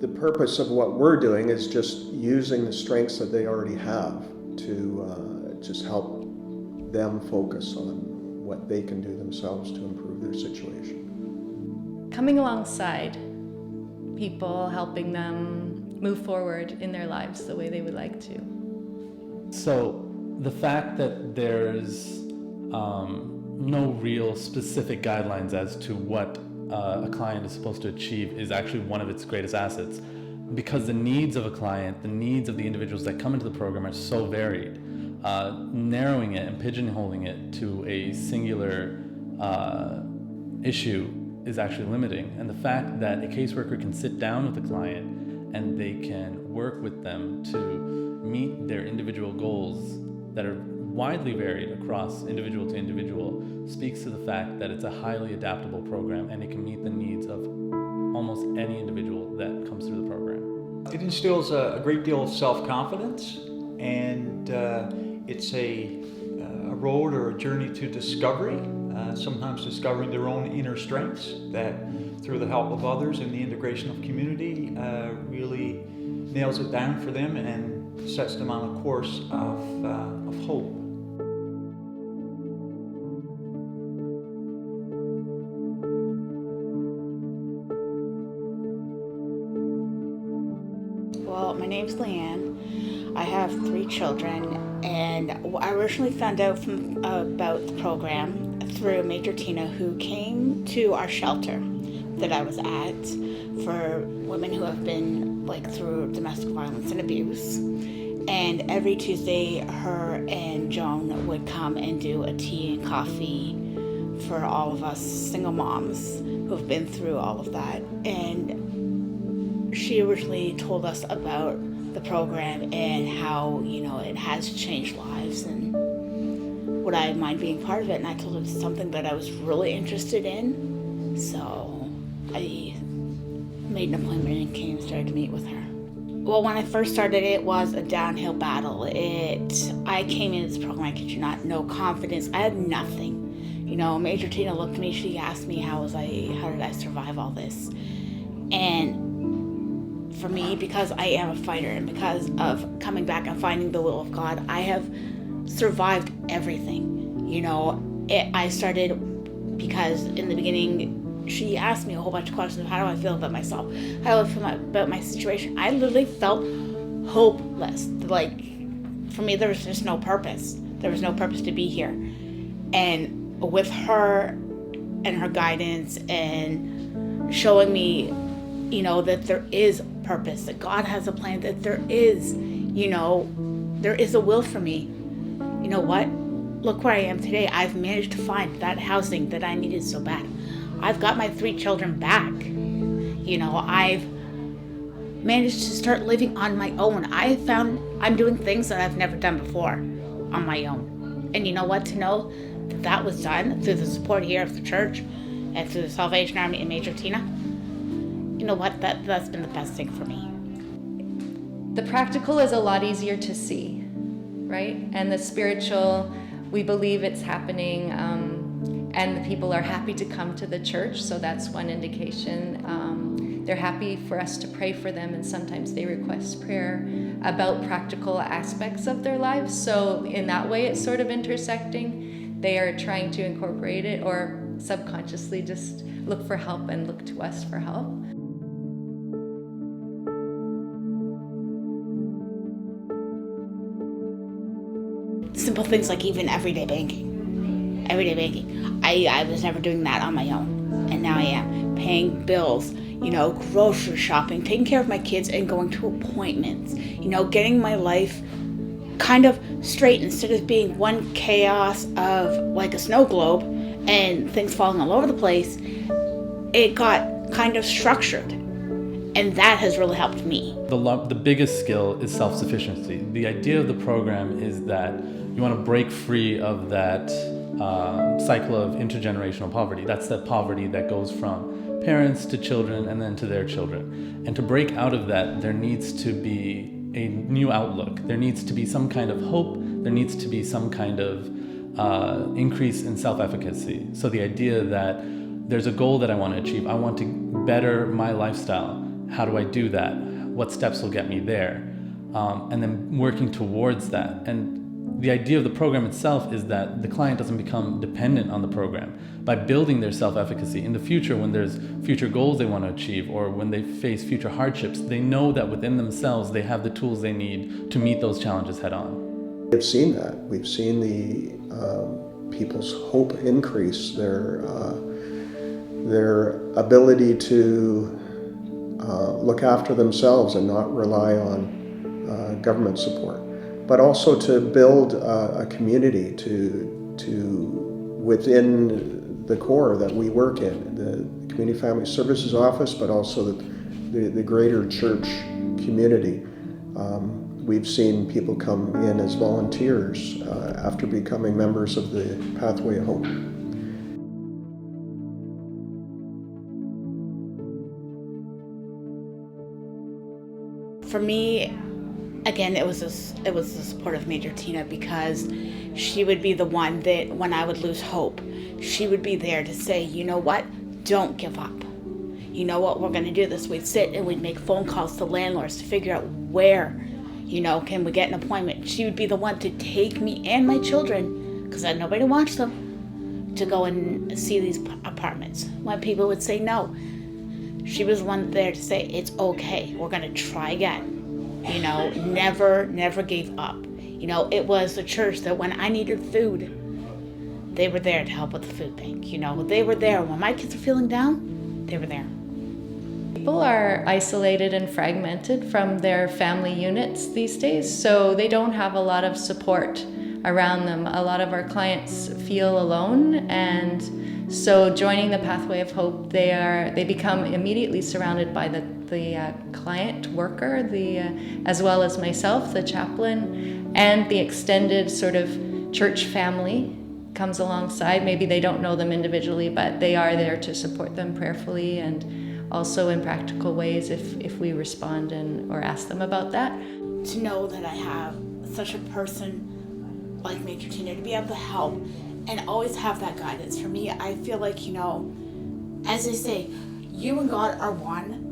the purpose of what we're doing is just using the strengths that they already have to just help them focus on what they can do themselves to improve their situation. Coming alongside people, helping them move forward in their lives the way they would like to. So the fact that there's no real specific guidelines as to what a client is supposed to achieve is actually one of its greatest assets, because the needs of a client, the needs of the individuals that come into the program are so varied. Narrowing it and pigeonholing it to a singular issue is actually limiting. And the fact that a caseworker can sit down with the client and they can work with them to meet their individual goals that are widely varied across individual to individual speaks to the fact that it's a highly adaptable program and it can meet the needs of almost any individual that comes through the program. It instills a great deal of self-confidence, and it's a road or a journey to discovery, sometimes discovering their own inner strengths that through the help of others and the integration of community really nails it down for them and sets them on a course of hope. Well, my name's Leanne. I have 3 children, and I originally found out about the program through Major Tina, who came to our shelter that I was at for women who have been through domestic violence and abuse. And every Tuesday, her and Joan would come and do a tea and coffee for all of us single moms who have been through all of that. And she originally told us about the program and how, it has changed lives and would I mind being part of it. And I told her it's something that I was really interested in. So I made an appointment and came and started to meet with her. Well, when I first started, it was a downhill battle. I came into this program, I kid you not, no confidence. I had nothing. Major Tina looked at me, she asked me how did I survive all this? And for me, because I am a fighter and because of coming back and finding the will of God, I have survived everything. I started because in the beginning, she asked me a whole bunch of questions of how do I feel about myself? How do I feel about my situation? I literally felt hopeless. For me, there was just no purpose. There was no purpose to be here. And with her and her guidance and showing me, that there is purpose, that God has a plan, that there is a will for me. You know what? Look where I am today. I've managed to find that housing that I needed so bad. I've got my 3 children back. I've managed to start living on my own. I found I'm doing things that I've never done before on my own. And you know what? To know that was done through the support here of the church and through the Salvation Army and Major Tina, you know what? That's been the best thing for me. The practical is a lot easier to see, right? And the spiritual, we believe it's happening, and the people are happy to come to the church, so that's one indication. They're happy for us to pray for them, and sometimes they request prayer about practical aspects of their lives. So in that way, it's sort of intersecting. They are trying to incorporate it or subconsciously just look for help and look to us for help. Simple things like even everyday banking. I was never doing that on my own, and now I am. Paying bills, grocery shopping, taking care of my kids and going to appointments, getting my life kind of straight instead of being one chaos of like a snow globe and things falling all over the place. It got kind of structured, and that has really helped me. The biggest skill is self-sufficiency. The idea of the program is that you want to break free of that cycle of intergenerational poverty. That's the poverty that goes from parents to children and then to their children. And to break out of that, there needs to be a new outlook. There needs to be some kind of hope. There needs to be some kind of increase in self-efficacy. So the idea that there's a goal that I want to achieve. I want to better my lifestyle. how do I do that? What steps will get me there? And then working towards that. And the idea of the program itself is that the client doesn't become dependent on the program. By building their self-efficacy in the future, when there's future goals they want to achieve, or when they face future hardships, they know that within themselves they have the tools they need to meet those challenges head on. We've seen that. We've seen the people's hope increase, their ability to look after themselves and not rely on government support, but also to build a community to within the core that we work in, the Community Family Services Office, but also the greater church community. We've seen people come in as volunteers after becoming members of the Pathway of Hope. For me, again, it was the support of Major Tina, because she would be the one that when I would lose hope, she would be there to say, you know what, don't give up. You know what, we're going to do this. We'd sit and we'd make phone calls to landlords to figure out where, can we get an appointment. She would be the one to take me and my children, because I had nobody to watch them, to go and see these apartments when people would say no. She was the one there to say, it's okay, we're going to try again. Never gave up. It was the church that when I needed food, they were there to help with the food bank. They were there when my kids were feeling down, they were there. People are isolated and fragmented from their family units these days, so they don't have a lot of support around them. A lot of our clients feel alone, and so joining the Pathway of Hope, they become immediately surrounded by the client worker, as well as myself, the chaplain, and the extended sort of church family comes alongside. Maybe they don't know them individually, but they are there to support them prayerfully and also in practical ways if we respond or ask them about that. To know that I have such a person like Major Tina to be able to help and always have that guidance. For me, I feel like, as they say, you and God are one,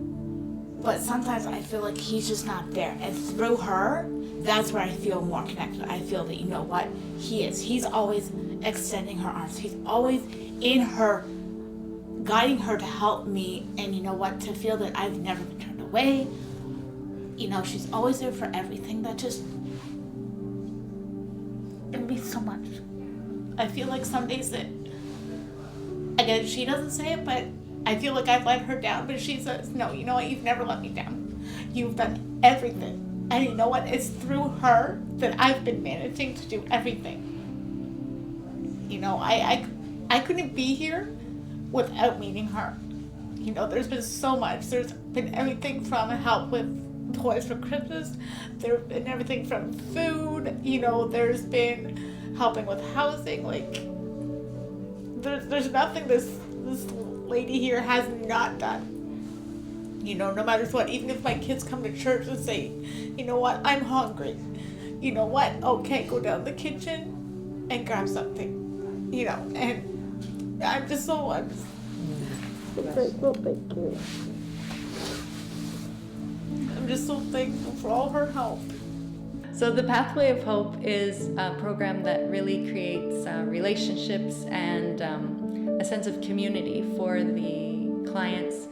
but sometimes I feel like he's just not there. And through her, that's where I feel more connected. I feel that, he is. He's always extending her arms. He's always in her, guiding her to help me, and to feel that I've never been turned away. She's always there for everything. That just, it means so much. I feel like some days that, again, she doesn't say it, but I feel like I've let her down, but she says, no, you know what, you've never let me down. You've done everything. And you know what, it's through her that I've been managing to do everything. I couldn't be here without meeting her. There's been so much. There's been everything from help with toys for Christmas. There's been everything from food. There's been helping with housing. There's nothing this lady here has not done. No matter what, even if my kids come to church and say, you know what, I'm hungry. You know what, okay, go down the kitchen and grab something. And I'm just so grateful, thank you. I'm just so thankful for all her help. So the Pathway of Hope is a program that really creates relationships and a sense of community for the clients.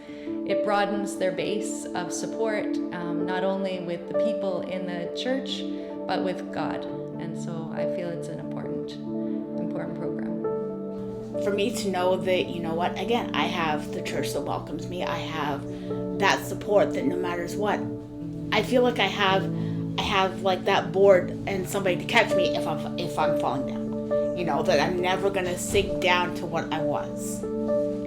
It broadens their base of support, not only with the people in the church, but with God. And so I feel it's an important program. For me to know that, again, I have the church that welcomes me. I have that support that no matter what, I feel like I have like that board and somebody to catch me if I'm falling down. That I'm never gonna sink down to what I was.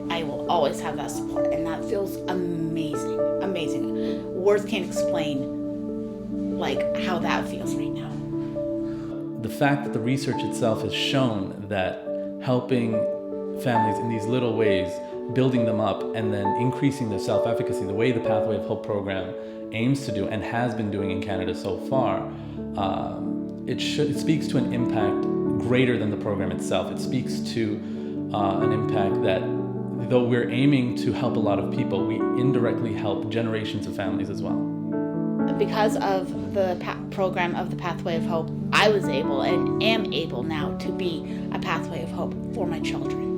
I will always have that support, and that feels amazing. Words can't explain how that feels right now. The fact that the research itself has shown that helping families in these little ways, building them up, and then increasing their self-efficacy, the way the Pathway of Hope program aims to do and has been doing in Canada so far, it speaks to an impact greater than the program itself. It speaks to an impact that though we're aiming to help a lot of people, we indirectly help generations of families as well. Because of the program of the Pathway of Hope, I was able and am able now to be a pathway of hope for my children.